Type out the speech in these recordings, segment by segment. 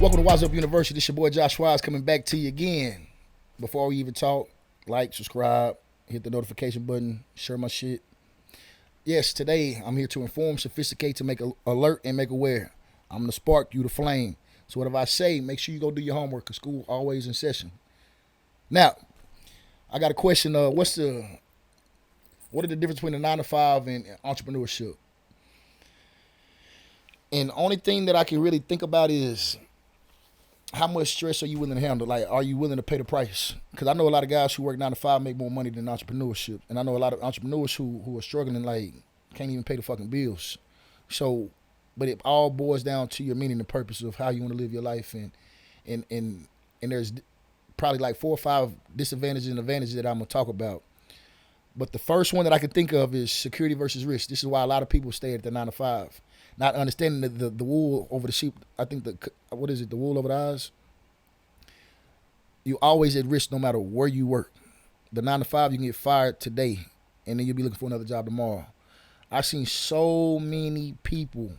Welcome to WiseUp University. This your boy Josh Wise coming back to you again. Before we even talk, like, subscribe, hit the notification button, share my shit. Yes, today I'm here to inform, sophisticate, to make alert, and make aware. I'm the spark, you the flame. So whatever I say, make sure you go do your homework because school always in session. Now, I got a question. What are the difference between a 9 to 5 and entrepreneurship? And the only thing that I can really think about is how much stress are you willing to handle? Like, are you willing to pay the price? Because I know a lot of guys who work 9 to 5 make more money than entrepreneurship. And I know a lot of entrepreneurs who are struggling, like, can't even pay the fucking bills. So, but it all boils down to your meaning and purpose of how you want to live your life. And there's probably like 4 or 5 disadvantages and advantages that I'm going to talk about. But the first one that I can think of is security versus risk. This is why a lot of people stay at the 9 to 5. Not understanding the wool over the sheep. I think the wool over the eyes? You're always at risk no matter where you work. The 9 to 5, you can get fired today, and then you'll be looking for another job tomorrow. I've seen so many people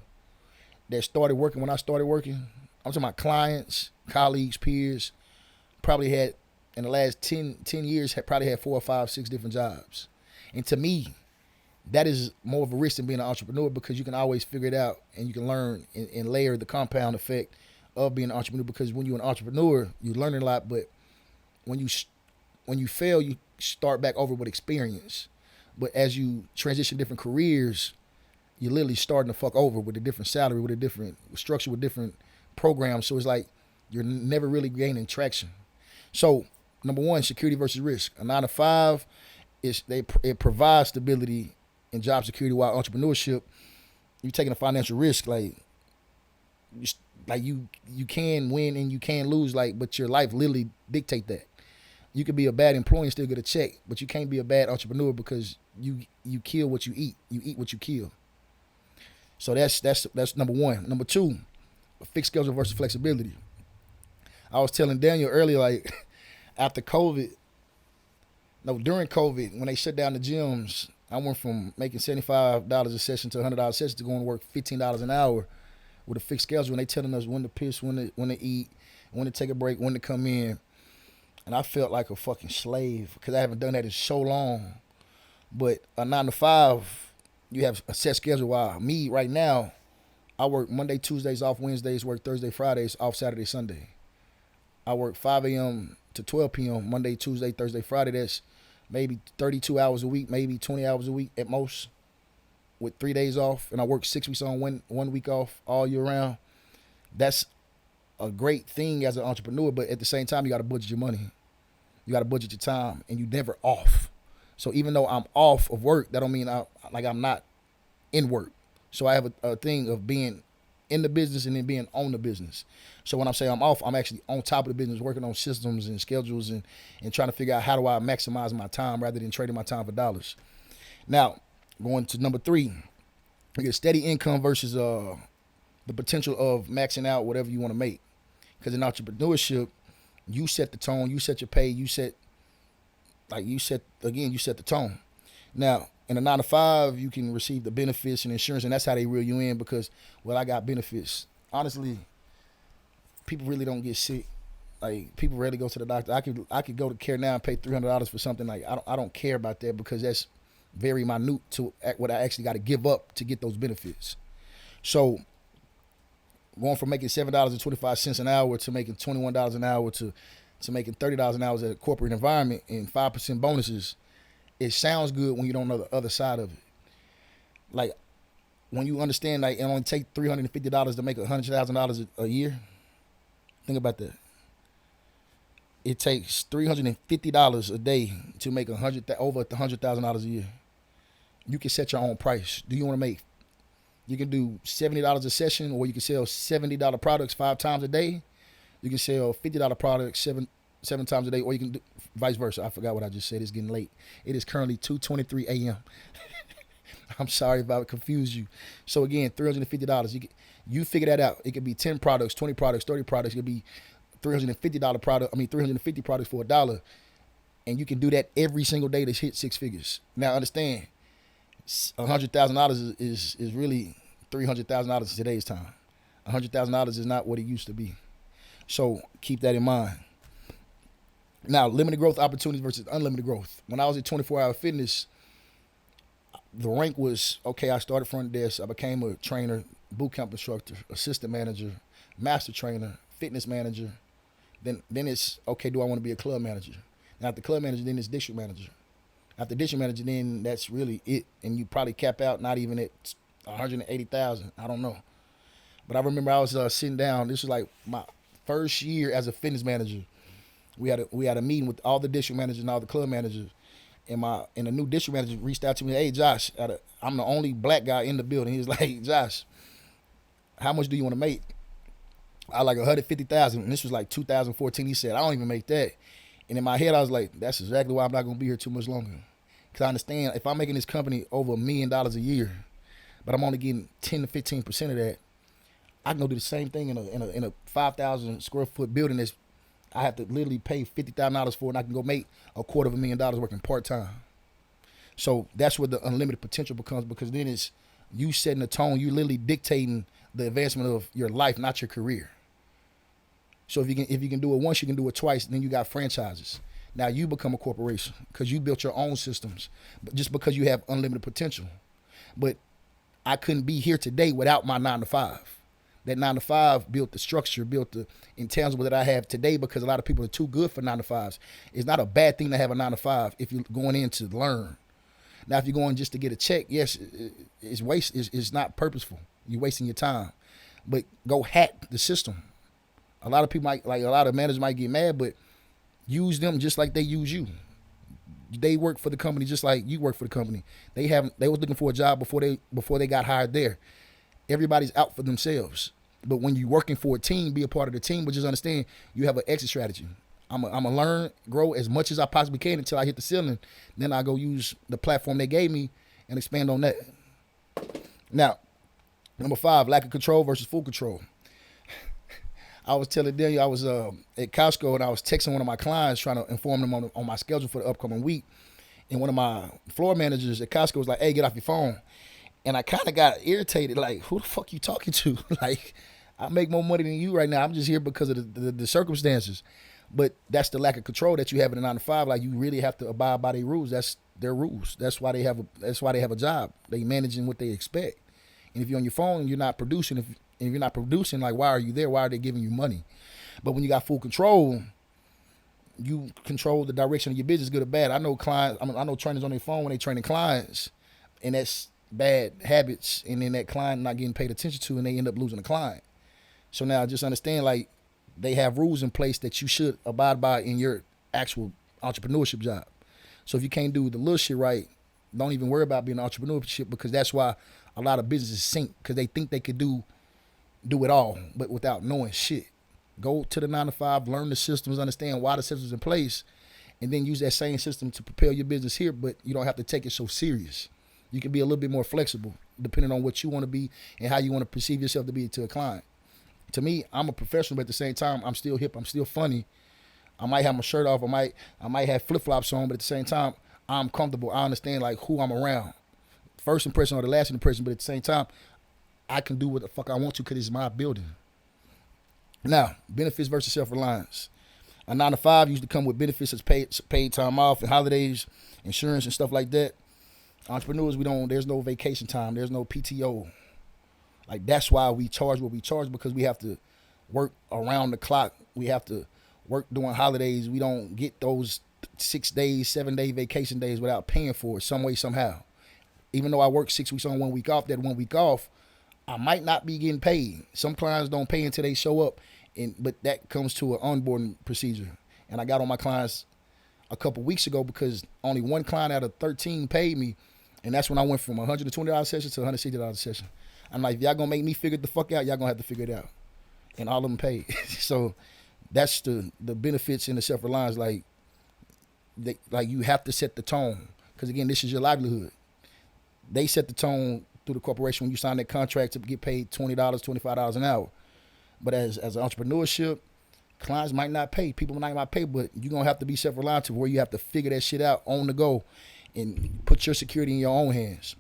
that started working when I started working. I'm talking about clients, colleagues, peers, probably had, in the last 10 years, probably had 4 or 5, 6 different jobs. And to me, that is more of a risk than being an entrepreneur because you can always figure it out and you can learn and layer the compound effect of being an entrepreneur, because when you're an entrepreneur, you're learning a lot, but when you fail, you start back over with experience. But as you transition different careers, you're literally starting to fuck over with a different salary, with a different structure, with different programs. So it's like you're never really gaining traction. So number one, security versus risk. A 9 to 5 it provides stability and job security, while entrepreneurship, you're taking a financial risk. Like you can win and you can lose, but your life literally dictate that. You could be a bad employee and still get a check, but you can't be a bad entrepreneur because you kill what you eat. You eat what you kill. So that's number one. Number two, fixed schedule versus flexibility. I was telling Daniel earlier, during COVID, when they shut down the gyms, I went from making $75 a session to $100 a session to going to work $15 an hour with a fixed schedule. And they telling us when to piss, when to eat, when to take a break, when to come in. And I felt like a fucking slave because I haven't done that in so long. But a 9 to 5, you have a set schedule. While me right now, I work Monday, Tuesdays, off Wednesdays, work Thursday, Fridays, off Saturday, Sunday. I work 5 a.m. to 12 p.m. Monday, Tuesday, Thursday, Friday. That's maybe 32 hours a week, maybe 20 hours a week at most, with 3 days off. And I work 6 weeks on, one week off all year round. That's a great thing as an entrepreneur, but at the same time, you got to budget your money. You got to budget your time, and you never off. So even though I'm off of work, that don't mean I'm not in work. So I have a thing of being in the business and then being on the business. So when I'm saying I'm off, I'm actually on top of the business, working on systems and schedules and trying to figure out how do I maximize my time rather than trading my time for dollars. Now, going to number 3, you get steady income versus the potential of maxing out whatever you want to make. Because in entrepreneurship, you set the tone, you set your pay, you set the tone. Now, in a 9 to 5, you can receive the benefits and insurance, and that's how they reel you in because, I got benefits. Honestly, people really don't get sick. Like, people rarely go to the doctor. I could go to Care Now and pay $300 for something. Like, I don't care about that because that's very minute to what I actually got to give up to get those benefits. So, going from making $7.25 an hour to making $21 an hour to making $30 an hour at a corporate environment and 5% bonuses, it sounds good when you don't know the other side of it. Like, when you understand, it only take $350 to make $100,000 a year. Think about that. It takes $350 a day to make over $100,000 a year. You can set your own price. Do you want to make? You can do $70 a session, or you can sell $70 products 5 times a day. You can sell $50 products seven times a day, or you can do vice versa. I forgot what I just said. It's getting late. It is currently 2:23 a.m. I'm sorry if I confused you. So again, $350. You figure that out. It could be 10 products, 20 products, 30 products. It could be $350 products for $1. And you can do that every single day to hit 6 figures. Now understand, $100,000 is really $300,000 in today's time. $100,000 is not what it used to be. So keep that in mind. Now, limited growth opportunities versus unlimited growth. When I was at 24 Hour Fitness, the rank was, okay, I started front desk. I became a trainer, boot camp instructor, assistant manager, master trainer, fitness manager. Then it's, okay, do I want to be a club manager? Now, after club manager, then it's district manager. After district manager, then that's really it. And you probably cap out not even at 180,000. I don't know. But I remember I was sitting down. This was like my first year as a fitness manager. We had a meeting with all the district managers and all the club managers. And the new district manager reached out to me, hey, Josh, I'm the only black guy in the building. He was like, hey, Josh, how much do you want to make? I like 150,000. And this was like 2014. He said, I don't even make that. And in my head, I was like, that's exactly why I'm not going to be here too much longer. Because I understand if I'm making this company over $1 million a year, but I'm only getting 10 to 15% of that, I can go do the same thing in a 5,000 square foot building that's I have to literally pay $50,000 for it, and I can go make $250,000 working part-time. So that's where the unlimited potential becomes, because then it's you setting the tone. You literally dictating the advancement of your life, not your career. So if you can do it once, you can do it twice. Then you got franchises. Now you become a corporation because you built your own systems, but just because you have unlimited potential. But I couldn't be here today without my 9 to 5. That 9 to 5 built the structure, built the intangible that I have today, because a lot of people are too good for 9 to 5s. It's not a bad thing to have a 9 to 5 if you're going in to learn. Now, if you're going just to get a check, yes, it's not purposeful. You're wasting your time. But go hack the system. A lot of people a lot of managers might get mad, but use them just like they use you. They work for the company just like you work for the company. They was looking for a job before they got hired there. Everybody's out for themselves. But when you're working for a team, be a part of the team, but just understand you have an exit strategy. I'm going to learn, grow as much as I possibly can until I hit the ceiling. Then I go use the platform they gave me and expand on that. Now, number 5, lack of control versus full control. I was telling Daniel, I was at Costco and I was texting one of my clients trying to inform them on my schedule for the upcoming week. And one of my floor managers at Costco was like, hey, get off your phone. And I kind of got irritated, like, who the fuck you talking to? Like, I make more money than you right now. I'm just here because of the circumstances. But that's the lack of control that you have in a 9 to 5. Like, you really have to abide by their rules. That's their rules. That's why they have a job. They managing what they expect. And if you're on your phone and you're not producing, if you're not producing, like, why are you there? Why are they giving you money? But when you got full control, you control the direction of your business, good or bad. I know trainers on their phone when they training clients, and that's bad habits, and then that client not getting paid attention to, and they end up losing the client. So now just understand, like, they have rules in place that you should abide by in your actual entrepreneurship job. So if you can't do the little shit right, don't even worry about being an entrepreneurship, because that's why a lot of businesses sink, because they think they could do it all, but without knowing shit. Go to the 9 to 5, learn the systems, understand why the system's in place, and then use that same system to propel your business here, but you don't have to take it so serious. You can be a little bit more flexible depending on what you want to be and how you want to perceive yourself to be to a client. To me, I'm a professional, but at the same time, I'm still hip. I'm still funny. I might have my shirt off. I might have flip-flops on, but at the same time, I'm comfortable. I understand, like, who I'm around. First impression or the last impression, but at the same time, I can do what the fuck I want to because it's my building. Now, benefits versus self-reliance. A 9 to 5 usually come with benefits as paid time off and holidays, insurance and stuff like that. Entrepreneurs, there's no vacation time. There's no PTO. Like, that's why we charge what we charge, because we have to work around the clock. We have to work during holidays. We don't get those 6 days, 7-day vacation days without paying for it some way, somehow. Even though I work 6 weeks on, 1 week off, that 1 week off, I might not be getting paid. Some clients don't pay until they show up, but that comes to an onboarding procedure. And I got on my clients a couple weeks ago because only one client out of 13 paid me. And that's when I went from $120 session to $160 session. I'm like, if y'all gonna make me figure it the fuck out, y'all gonna have to figure it out. And all of them paid. So that's the benefits in the self-reliance. Like you have to set the tone. Because again, this is your livelihood. They set the tone through the corporation when you sign that contract to get paid $20, $25 an hour. But as an entrepreneurship, clients might not pay. People might not pay, but you're gonna have to be self-reliant to where you have to figure that shit out on the go and put your security in your own hands.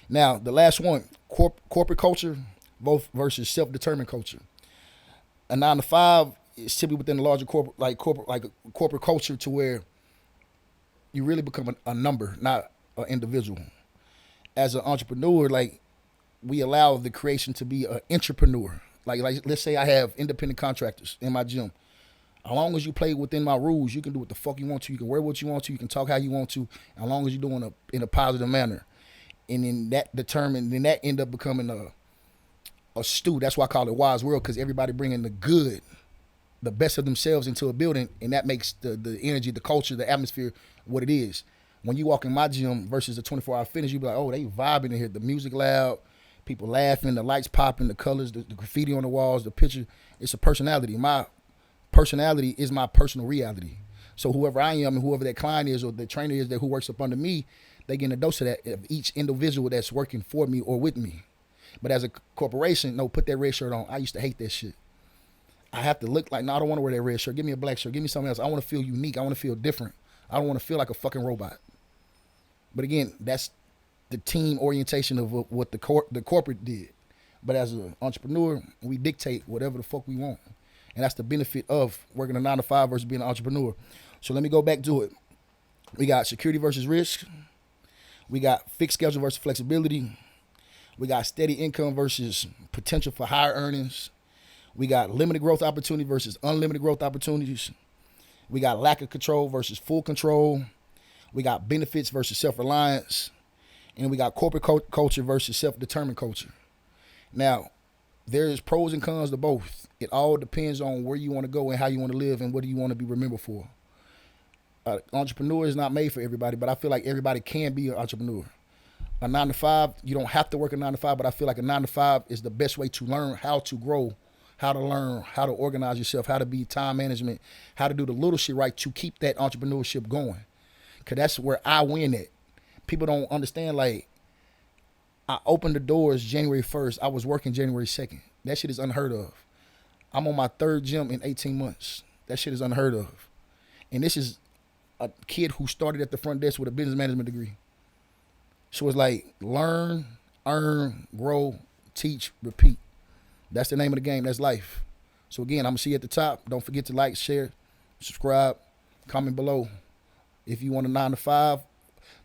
Now, the last one, corporate culture, both versus self-determined culture. A 9 to 5 is typically within the larger corporate culture to where you really become a number, not an individual. As an entrepreneur, like, we allow the creation to be an entrepreneur. Like let's say I have independent contractors in my gym. As long as you play within my rules, you can do what the fuck you want to. You can wear what you want to. You can talk how you want to. As long as you're doing it in a positive manner. And then that end up becoming a stew. That's why I call it Wise World, because everybody bringing the good, the best of themselves into a building, and that makes the energy, the culture, the atmosphere what it is. When you walk in my gym versus the 24-hour fitness, you be like, oh, they vibing in here. The music loud, people laughing, the lights popping, the colors, the graffiti on the walls, the picture. It's a personality. My personality is my personal reality. So whoever I am and whoever that client is or the trainer is that who works up under me, they get a dose of that of each individual that's working for me or with me. But as a corporation, no, put that red shirt on. I used to hate that shit. I have to look like, no, I don't want to wear that red shirt. Give me a black shirt. Give me something else. I want to feel unique. I want to feel different. I don't want to feel like a fucking robot. But again, that's the team orientation of what the corporate did. But as an entrepreneur, we dictate whatever the fuck we want. And that's the benefit of working a 9 to 5 versus being an entrepreneur. So let me go back to it. We got security versus risk. We got fixed schedule versus flexibility. We got steady income versus potential for higher earnings. We got limited growth opportunity versus unlimited growth opportunities. We got lack of control versus full control. We got benefits versus self-reliance. And we got corporate culture versus self-determined culture. Now, there's pros and cons to both. It all depends on where you want to go and how you want to live and what do you want to be remembered for. Entrepreneur is not made for everybody, but I feel like everybody can be an entrepreneur. A 9 to 5, you don't have to work a 9 to 5, but I feel like a 9 to 5 is the best way to learn how to grow, how to learn, how to organize yourself, how to be time management, how to do the little shit right to keep that entrepreneurship going. Because that's where I win at. People don't understand, like, I opened the doors January 1st. I was working January 2nd. That shit is unheard of. I'm on my third gym in 18 months. That shit is unheard of. And this is a kid who started at the front desk with a business management degree. So it's like learn, earn, grow, teach, repeat. That's the name of the game. That's life. So again, I'm going to see you at the top. Don't forget to like, share, subscribe, comment below. If you want a 9 to 5,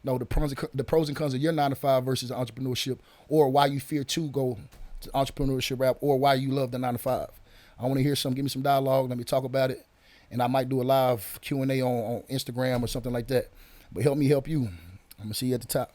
no, the pros and cons of your 9 to 5 versus entrepreneurship, or why you fear to go to entrepreneurship rap, or why you love the 9 to 5. I want to hear some. Give me some dialogue. Let me talk about it. And I might do a live Q&A on Instagram or something like that. But help me help you. I'm going to see you at the top.